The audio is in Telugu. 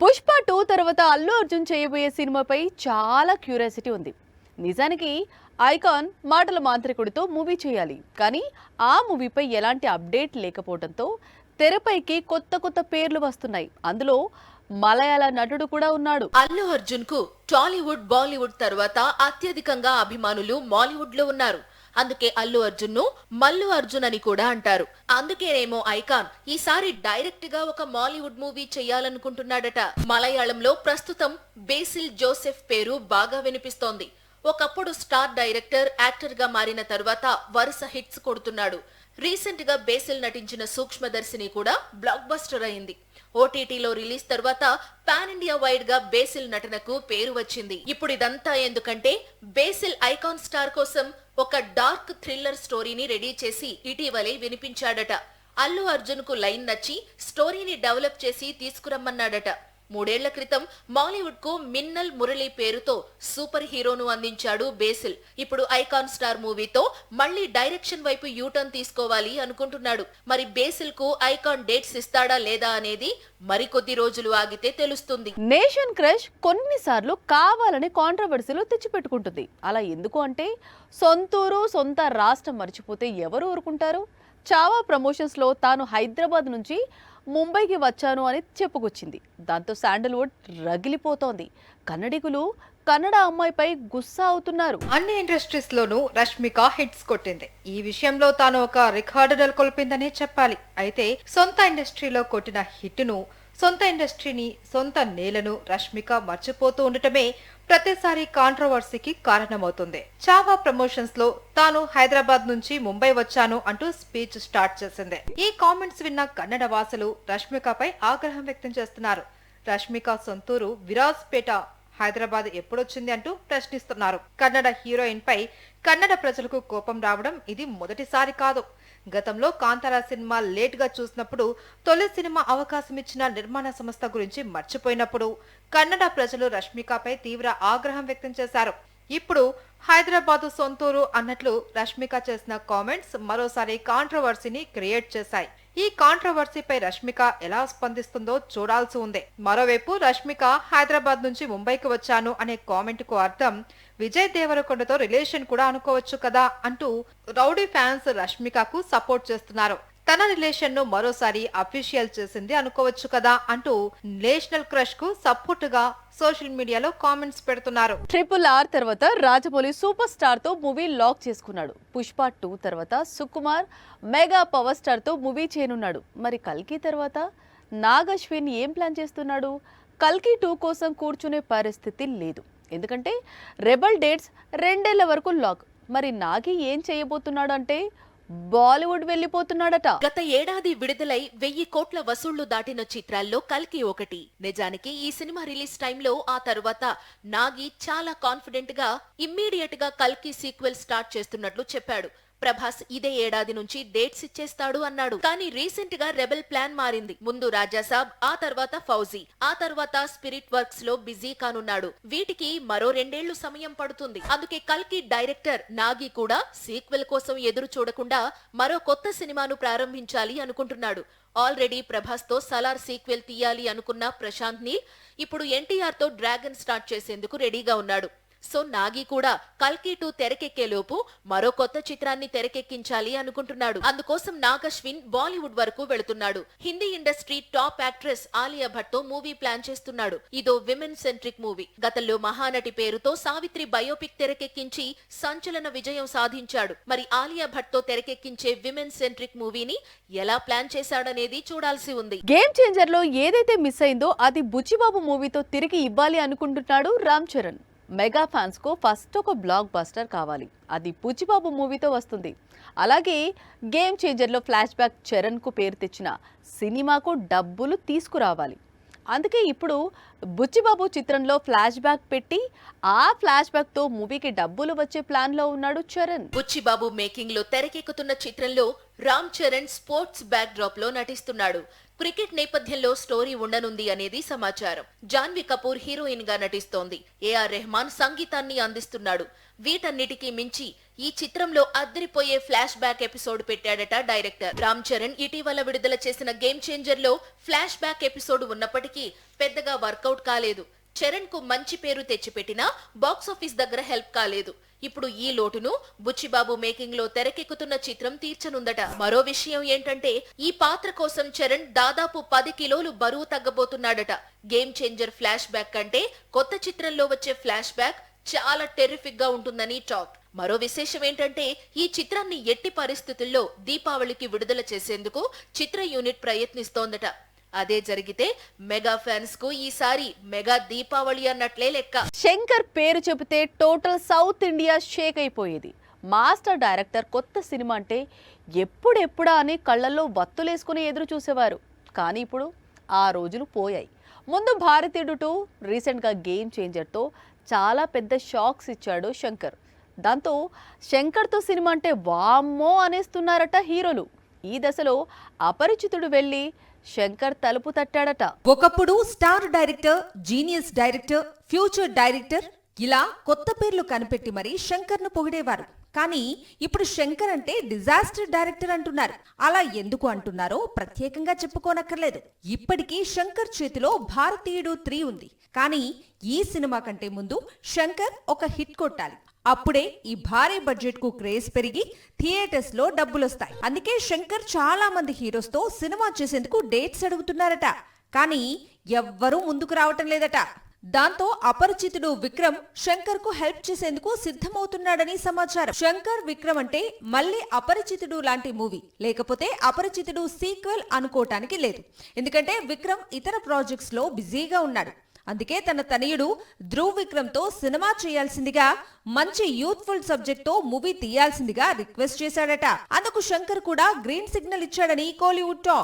పుష్ప 2 తర్వాత అల్లు అర్జున్ చేయబోయే సినిమాపై చాలా క్యూరియాసిటీ ఉంది. నిజానికి ఐకాన్ మాటల మాంత్రికుడితో మూవీ చేయాలి, కానీ ఆ మూవీపై ఎలాంటి అప్డేట్ లేకపోవడంతో తెరపైకి కొత్త కొత్త పేర్లు వస్తున్నాయి. అందులో మలయాళ నటుడు కూడా ఉన్నాడు. అల్లు అర్జున్ కు టాలీవుడ్ బాలీవుడ్ తర్వాత అత్యధికంగా అభిమానులు మాలీవుడ్ లో ఉన్నారు. అందుకే అల్లు అర్జున్ ను మల్లు అర్జున్ అని కూడా అంటారు. అందుకేనేమో ఐకాన్ ఈసారి డైరెక్ట్ గా ఒక మాలీవుడ్ మూవీ చేయాలనుకుంటున్నాడట. మలయాళంలో ప్రస్తుతం బేసిల్ జోసెఫ్ పేరు బాగా వినిపిస్తోంది. ఒకప్పుడు స్టార్ డైరెక్టర్, యాక్టర్ గా మారిన తరువాత వరుస హిట్స్ కొడుతున్నాడు. రీసెంట్ గా బేసిల్ నటించిన సూక్ష్మదర్శిని కూడా బ్లాక్ బస్టర్ అయింది. ఓటీటీలో రిలీజ్ తర్వాత పాన్ ఇండియా వైడ్ గా బేసిల్ నటనకు పేరు వచ్చింది. ఇప్పుడు ఇదంతా ఎందుకంటే బేసిల్ ఐకాన్ స్టార్ కోసం ఒక డార్క్ థ్రిల్లర్ స్టోరీని రెడీ చేసి ఇటీవలే వినిపించాడట. అల్లు అర్జున్ కు లైన్ నచ్చి స్టోరీని డెవలప్ చేసి తీసుకురమ్మన్నాడట. 3 ఏళ్ల క్రితం మాలీవుడ్ కు మిన్నల్ మురళి పేరుతో సూపర్ హీరోను అందించాడు బేసిల్. ఇప్పుడు ఐకాన్ స్టార్ మూవీతో మళ్లీ డైరెక్షన్ వైపు యూటర్న్ తీసుకోవాలి అనుకుంటున్నాడు. మరి బేసిల్ కు ఐకాన్ డేట్స్ ఇస్తాడా లేదా అనేది మరికొద్ది రోజులు ఆగితే తెలుస్తుంది. నేషన్ క్రష్ కొన్నిసార్లు కావాలని కాంట్రవర్సీలు తెచ్చిపెట్టుకుంటుంది. అలా ఎందుకు అంటే సొంతూరు సొంత రాష్ట్రం మర్చిపోతే ఎవరు ఊరుకుంటారు? చావా ప్రమోషన్స్ లో తాను హైదరాబాద్ నుంచి ముంబైకి వచ్చాను అని చెప్పుకొచ్చింది. దాంతో శాండల్వుడ్ రగిలిపోతోంది. కన్నడిగులు కన్నడ అమ్మాయిపై గుస్సా అవుతున్నారు. అన్ని ఇండస్ట్రీస్ లోనూ రష్మిక హిట్స్ కొట్టింది. ఈ విషయంలో తాను ఒక రికార్డు నెలకొల్పిందనే చెప్పాలి. అయితే సొంత ఇండస్ట్రీలో కొట్టిన హిట్ ను, సొంత ఇండస్ట్రీని, సొంత నేలను రష్మిక మర్చిపోతూ ఉండటమే ప్రతిసారి కాంట్రవర్సీకి కారణమవుతుంది. చావా ప్రమోషన్స్ లో తాను హైదరాబాద్ నుంచి ముంబై వచ్చాను అంటూ స్పీచ్ స్టార్ట్ చేసింది. ఈ కామెంట్స్ విన్న కన్నడ వాసులు రష్మికపై ఆగ్రహం వ్యక్తం చేస్తున్నారు. రష్మిక సొంతూరు విరాజ్పేట, హైదరాబాద్ ఎప్పుడొచ్చింది అంటూ ప్రశ్నిస్తున్నారు. కన్నడ హీరోయిన్ పై కన్నడ ప్రజలకు కోపం రావడం ఇది మొదటిసారి కాదు. గతంలో కాంతారా సినిమా లేట్ గా చూసినప్పుడు, తొలి సినిమా అవకాశం ఇచ్చిన నిర్మాణ సంస్థ గురించి మర్చిపోయినప్పుడు కన్నడ ప్రజలు రష్మికపై తీవ్ర ఆగ్రహం వ్యక్తం చేశారు. ఇప్పుడు హైదరాబాదు సొంతూరు అన్నట్లు రష్మిక చేసిన కామెంట్స్ మరోసారి కాంట్రవర్సీని క్రియేట్ చేశాయి. ఈ కాంట్రవర్సీపై రష్మిక ఎలా స్పందిస్తుందో చూడాల్సి ఉంది. మరోవైపు రష్మిక హైదరాబాద్ నుంచి ముంబైకి వచ్చాను అనే కామెంట్ కు అర్థం విజయ్ దేవరకొండతో రిలేషన్ కూడా అనుకోవచ్చు కదా అంటూ రౌడీ ఫ్యాన్స్ రష్మికకు సపోర్ట్ చేస్తున్నారు. తన రిలేషన్ ను మరోసారి అఫీషియల్ చేసింది అనుకోవచ్చు కదా అంటూ నేషనల్ క్రష్ కు సపోర్ట్ గా సోషల్ మీడియాలో కామెంట్స్ పెడుతున్నారు. RRR తర్వాత రాజమౌళి సూపర్ స్టార్ తో మూవీ లాక్ చేసుకున్నాడు. పుష్ప 2 తర్వాత సుకుమార్ మెగా పవర్ స్టార్ తో మూవీ చేయనున్నాడు. మరి కల్కి తర్వాత నాగ్ అశ్విన్ ఏం ప్లాన్ చేస్తున్నాడు? కల్కి 2 కోసం కూర్చునే పరిస్థితి లేదు. ఎందుకంటే రెబల్ డేట్స్ 2 ఏళ్ల వరకు లాక్. మరి నాగి ఏం చేయబోతున్నాడు అంటే బాలీవుడ్ వెళ్లిపోతున్నాడట. గత ఏడాది విడుదలై 1000 కోట్ల వసూళ్లు దాటిన చిత్రాల్లో కల్కి ఒకటి. నిజానికి ఈ సినిమా రిలీజ్ టైంలో ఆ తరువాత నాగి చాలా కాన్ఫిడెంట్ గా ఇమ్మీడియట్ గా కల్కి సీక్వెల్ స్టార్ట్ చేస్తున్నట్లు చెప్పాడు. ప్రభాస్ ఇదే ఏడాది నుంచి డేట్స్ ఇచ్చేస్తాడు అన్నాడు. కానీ రీసెంట్ గా రెబెల్ ప్లాన్ మారింది. ముందు రాజాసాబ్, ఆ తర్వాత ఫౌజీ, ఆ తర్వాత స్పిరిట్ వర్క్స్ లో బిజీ కానున్నాడు. వీటికి మరో 2 ఏళ్లు సమయం పడుతుంది. అందుకే కల్కి డైరెక్టర్ నాగి కూడా సీక్వెల్ కోసం ఎదురు చూడకుండా మరో కొత్త సినిమాను ప్రారంభించాలి అనుకుంటున్నాడు. ఆల్రెడీ ప్రభాస్ తో సలార్ సీక్వెల్ తీయాలి అనుకున్న ప్రశాంత్ నీల్ ఇప్పుడు ఎన్టీఆర్ తో డ్రాగన్ స్టార్ట్ చేసేందుకు రెడీగా ఉన్నాడు. సో నాగి కూడా కల్కి 2 తెరకెక్కేలోపు మరో కొత్త చిత్రాన్ని తెరకెక్కించాలి అనుకుంటున్నాడు. అందుకోసం నాగ్ అశ్విన్ బాలీవుడ్ వరకు వెళుతున్నాడు. Hindi industry top actress Alia Bhatt తో మూవీ ప్లాన్ చేస్తున్నాడు. ఇదో విమెన్ సెంట్రిక్ మూవీ. గతంలో మహానటి పేరుతో సావిత్రి బయోపిక్ తెరకెక్కించి సంచలన విజయం సాధించాడు. మరి ఆలియా భట్ తో తెరకెక్కించే విమెన్ సెంట్రిక్ మూవీని ఎలా ప్లాన్ చేశాడనేది చూడాల్సి ఉంది. గేమ్ చేంజర్ లో ఏదైతే మిస్ అయిందో అది బుచ్చిబాబు మూవీతో తిరిగి ఇవ్వాలి అనుకుంటున్నాడు రామ్ చరణ్. మెగా ఫ్యాన్స్ కు ఫస్ట్ ఒక బ్లాక్ బస్టర్ కావాలి. అది బుచ్చిబాబు మూవీతో వస్తుంది. అలాగే గేమ్ చేంజర్ లో ఫ్లాష్ బ్యాక్ చరణ్ కు పేరు తెచ్చిన సినిమాకు డబ్బులు తీసుకురావాలి. అందుకే ఇప్పుడు బుచ్చిబాబు చిత్రంలో ఫ్లాష్ బ్యాక్ పెట్టి ఆ ఫ్లాష్ బ్యాక్ తో మూవీకి డబ్బులు వచ్చే ప్లాన్ లో ఉన్నాడు చరణ్. బుచ్చిబాబు మేకింగ్ లో తెరకెక్కుతున్న చిత్రంలో Ram Charan sports back drop లో నటిస్తున్నాడు. క్రికెట్ నేపథ్యంలో స్టోరీ ఉండనుంది అనేది సమాచారం. జాన్వీ కపూర్ హీరోయిన్ గా నటిస్తోంది. ఏఆర్ రెహమాన్ సంగీతాన్ని అందిస్తున్నాడు. వీటన్నిటికీ మించి ఈ చిత్రంలో అద్దరిపోయే ఫ్లాష్ బ్యాక్ ఎపిసోడ్ పెట్టాడట డైరెక్టర్ రామ్ చరణ్. ఇటీవల విడుదల చేసిన గేమ్ చేంజర్ లో ఫ్లాష్ బ్యాక్ ఎపిసోడ్ ఉన్నప్పటికీ పెద్దగా వర్కౌట్ కాలేదు. చరణ్ కు మంచి పేరు తెచ్చిపెట్టినా బాక్సాఫీస్ దగ్గర హెల్ప్ కాలేదు. ఇప్పుడు ఈ లోటును బుచ్చిబాబు మేకింగ్ లో తెరకెక్కుతున్న చిత్రం తీర్చనుందట. మరో విషయం ఏంటంటే ఈ పాత్ర కోసం చరణ్ దాదాపు 10 కిలోలు బరువు తగ్గబోతున్నాడట. గేమ్ చేంజర్ ఫ్లాష్ బ్యాక్ కంటే కొత్త చిత్రంలో వచ్చే ఫ్లాష్ బ్యాక్ చాలా టెర్రిఫిక్ గా ఉంటుందని టాక్. మరో విశేషం ఏంటంటే ఈ చిత్రాన్ని ఎట్టి పరిస్థితుల్లో దీపావళికి విడుదల చేసేందుకు చిత్ర యూనిట్ ప్రయత్నిస్తోందట. అదే జరిగితే మెగా ఫ్యాన్స్ కు ఈసారి మెగా దీపావళి అన్నట్లే లెక్క. శంకర్ పేరు చెబితే టోటల్ సౌత్ ఇండియా షేక్ అయిపోయేది. మాస్టర్ డైరెక్టర్ కొత్త సినిమా అంటే ఎప్పుడెప్పుడా అని కళ్ళల్లో వత్తులేసుకుని ఎదురు చూసేవారు. కానీ ఇప్పుడు ఆ రోజులు పోయాయి. ముందు భారతీయుడు 2, రీసెంట్గా గేమ్ చేంజర్తో చాలా పెద్ద షాక్స్ ఇచ్చాడు శంకర్. దాంతో శంకర్తో సినిమా అంటే వామ్మో అనేస్తున్నారట హీరోలు. ఈ దశలో అపరిచితుడు వెళ్ళి శంకర్ తలుపు తట్టాడట. ఒకప్పుడు star director, genius director, future director ఇలా కొత్త పేర్లు కనిపెట్టి మరీ శంకర్ ను పొగిడేవారు. కానీ ఇప్పుడు శంకర్ అంటే డిజాస్టర్ డైరెక్టర్ అంటున్నారు. అలా ఎందుకు అంటున్నారో ప్రత్యేకంగా చెప్పుకోనక్కర్లేదు. ఇప్పటికీ శంకర్ చేతిలో భారతీయుడు 3 ఉంది. కానీ ఈ సినిమా కంటే ముందు శంకర్ ఒక హిట్ కొట్టాలి. అప్పుడే ఈ భారీ బడ్జెట్ కు క్రేజ్ పెరిగి థియేటర్స్ లో డబ్బులొస్తాయి. అందుకే శంకర్ చాలా మంది హీరోస్ తో సినిమా చేసేందుకు డేట్స్ అడుగుతున్నారట. కానీ ఎవ్వరూ ముందుకు రావటం లేదట. దాంతో అపరిచితుడు విక్రమ్ శంకర్ కు హెల్ప్ చేసేందుకు సిద్ధమవుతున్నాడని సమాచారం. శంకర్ విక్రమ్ అంటే మళ్ళీ అపరిచితుడు లాంటి మూవీ, లేకపోతే అపరిచితుడు సీక్వెల్ అనుకోవటానికి లేదు. ఎందుకంటే విక్రమ్ ఇతర ప్రాజెక్ట్స్ లో బిజీగా ఉన్నాడు. అందుకే తన తనయుడు ధ్రువ్ విక్రమ్ తో సినిమా చేయాల్సిందిగా, మంచి యూత్ఫుల్ సబ్జెక్ట్ తో మూవీ తీయాల్సిందిగా రిక్వెస్ట్ చేశాడట. అందుకు శంకర్ కూడా గ్రీన్ సిగ్నల్ ఇచ్చాడని కోలీవుడ్ టాక్.